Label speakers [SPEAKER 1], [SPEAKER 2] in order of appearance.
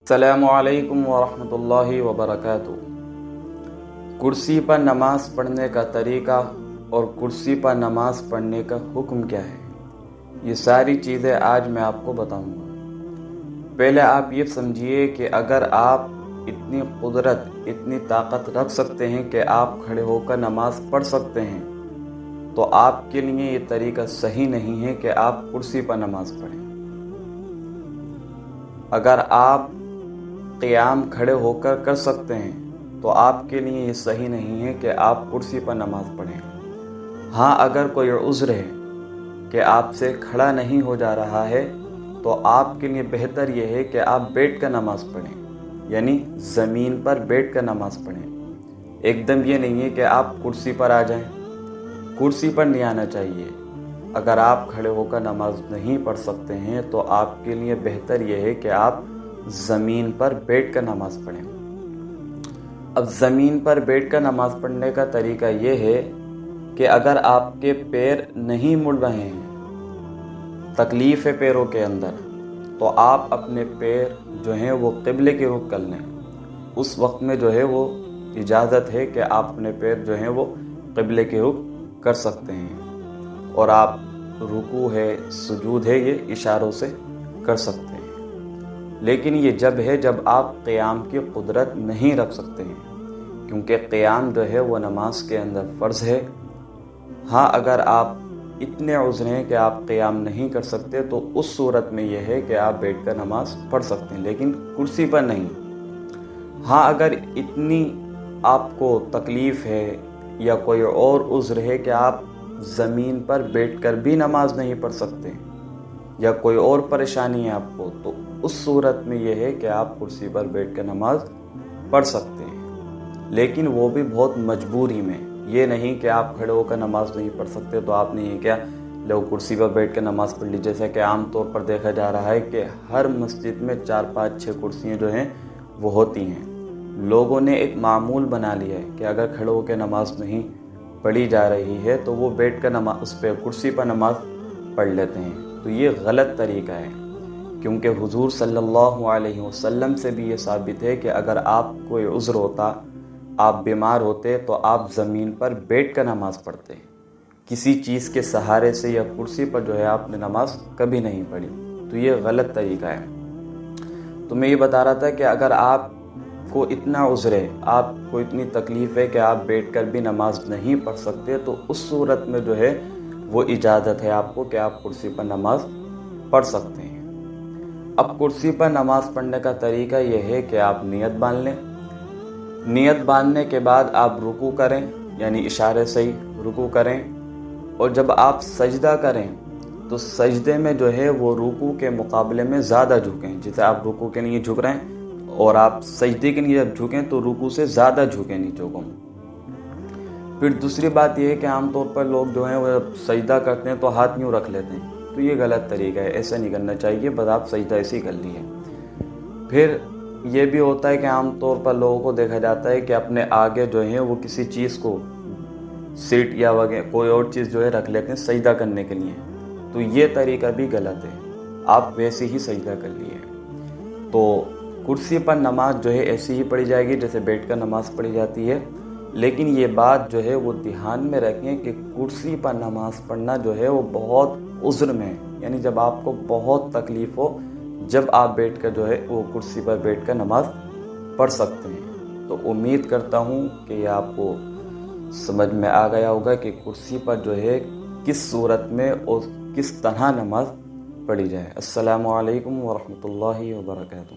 [SPEAKER 1] السلام علیکم ورحمۃ اللہ وبرکاتہ۔ کرسی پر نماز پڑھنے کا طریقہ اور کرسی پر نماز پڑھنے کا حکم کیا ہے، یہ ساری چیزیں آج میں آپ کو بتاؤں گا۔ پہلے آپ یہ سمجھیے کہ اگر آپ اتنی قدرت، اتنی طاقت رکھ سکتے ہیں کہ آپ کھڑے ہو کر نماز پڑھ سکتے ہیں، تو آپ کے لیے یہ طریقہ صحیح نہیں ہے کہ آپ کرسی پر نماز پڑھیں۔ اگر آپ قیام کھڑے ہو کر کر سکتے ہیں تو آپ کے لیے یہ صحیح نہیں ہے کہ آپ کرسی پر نماز پڑھیں۔ ہاں، اگر کوئی عذر ہے کہ آپ سے کھڑا نہیں ہو جا رہا ہے تو آپ کے لیے بہتر یہ ہے کہ آپ بیٹھ کر نماز پڑھیں، یعنی زمین پر بیٹھ کر نماز پڑھیں۔ ایک دم یہ نہیں ہے کہ آپ کرسی پر آ جائیں، کرسی پر نہیں آنا چاہیے۔ اگر آپ کھڑے ہو کر نماز نہیں پڑھ سکتے ہیں تو آپ کے لیے بہتر یہ ہے کہ آپ زمین پر بیٹھ کر نماز پڑھیں۔ اب زمین پر بیٹھ کر نماز پڑھنے کا طریقہ یہ ہے کہ اگر آپ کے پیر نہیں مڑ رہے ہیں، تکلیف ہے پیروں کے اندر، تو آپ اپنے پیر جو ہیں وہ قبلے کی رخ کر لیں۔ اس وقت میں جو ہے وہ اجازت ہے کہ آپ اپنے پیر جو ہیں وہ قبلے کی رخ کر سکتے ہیں، اور آپ رکوع ہے، سجود ہے، یہ اشاروں سے کر سکتے ہیں۔ لیکن یہ جب ہے جب آپ قیام کی قدرت نہیں رکھ سکتے ہیں، کیونکہ قیام جو ہے وہ نماز کے اندر فرض ہے۔ ہاں، اگر آپ اتنے عذر ہیں کہ آپ قیام نہیں کر سکتے تو اس صورت میں یہ ہے کہ آپ بیٹھ کر نماز پڑھ سکتے ہیں، لیکن کرسی پر نہیں۔ ہاں، اگر اتنی آپ کو تکلیف ہے یا کوئی اور عذر ہے کہ آپ زمین پر بیٹھ کر بھی نماز نہیں پڑھ سکتے یا کوئی اور پریشانی ہے آپ کو، تو اس صورت میں یہ ہے کہ آپ کرسی پر بیٹھ کر نماز پڑھ سکتے ہیں، لیکن وہ بھی بہت مجبوری میں۔ یہ نہیں کہ آپ کھڑے ہو کر نماز نہیں پڑھ سکتے تو آپ نے یہ کیا لوگ کرسی پر بیٹھ کر نماز پڑھ لی، جیسا کہ عام طور پر دیکھا جا رہا ہے کہ ہر مسجد میں 4 5 6 کرسیاں جو ہیں وہ ہوتی ہیں۔ لوگوں نے ایک معمول بنا لیا ہے کہ اگر کھڑے ہو کے نماز نہیں پڑھی جا رہی ہے تو وہ بیٹھ کر اس پہ کرسی پر نماز پڑھ لیتے ہیں، تو یہ غلط طریقہ ہے، کیونکہ حضور صلی اللہ علیہ وسلم سے بھی یہ ثابت ہے کہ اگر آپ کوئی عذر ہوتا، آپ بیمار ہوتے تو آپ زمین پر بیٹھ کر نماز پڑھتے، کسی چیز کے سہارے سے یا کرسی پر جو ہے آپ نے نماز کبھی نہیں پڑھی، تو یہ غلط طریقہ ہے۔ تو میں یہ بتا رہا تھا کہ اگر آپ کو اتنا عذر ہے، آپ کو اتنی تکلیف ہے کہ آپ بیٹھ کر بھی نماز نہیں پڑھ سکتے، تو اس صورت میں جو ہے وہ اجازت ہے آپ کو کہ آپ کرسی پر نماز پڑھ سکتے ہیں۔ اب کرسی پر نماز پڑھنے کا طریقہ یہ ہے کہ آپ نیت باندھ لیں۔ نیت باندھنے کے بعد آپ رکوع کریں، یعنی اشارے سے ہی رکوع کریں، اور جب آپ سجدہ کریں تو سجدے میں جو ہے وہ رکوع کے مقابلے میں زیادہ جھکیں۔ جیسے آپ رکوع کے لیے جھک رہے ہیں اور آپ سجدے کے لیے جب جھکیں تو رکوع سے زیادہ جھکیں نیچوں کو۔ پھر دوسری بات یہ ہے کہ عام طور پر لوگ جو ہیں وہ جب سجدہ کرتے ہیں تو ہاتھ یوں رکھ لیتے ہیں، تو یہ غلط طریقہ ہے، ایسا نہیں کرنا چاہیے، بس آپ سجدہ ایسے ہی کر لیے۔ پھر یہ بھی ہوتا ہے کہ عام طور پر لوگوں کو دیکھا جاتا ہے کہ اپنے آگے جو ہیں وہ کسی چیز کو سیٹ یا وغیرہ کوئی اور چیز جو ہے رکھ لیتے ہیں سجدہ کرنے کے لیے، تو یہ طریقہ بھی غلط ہے، آپ ویسے ہی سجدہ کر لیے۔ تو کرسی پر نماز جو ہے ایسی ہی پڑھی جائے گی جیسے بیٹھ کر نماز پڑھی جاتی ہے، لیکن یہ بات جو ہے وہ دھیان میں رکھیں کہ کرسی پر نماز پڑھنا جو ہے وہ بہت عذر میں، یعنی جب آپ کو بہت تکلیف ہو، جب آپ بیٹھ کر جو ہے وہ کرسی پر بیٹھ کر نماز پڑھ سکتے ہیں۔ تو امید کرتا ہوں کہ یہ آپ کو سمجھ میں آ گیا ہوگا کہ کرسی پر جو ہے کس صورت میں اور کس طرح نماز پڑھی جائے۔ السلام علیکم ورحمۃ اللہ وبرکاتہ۔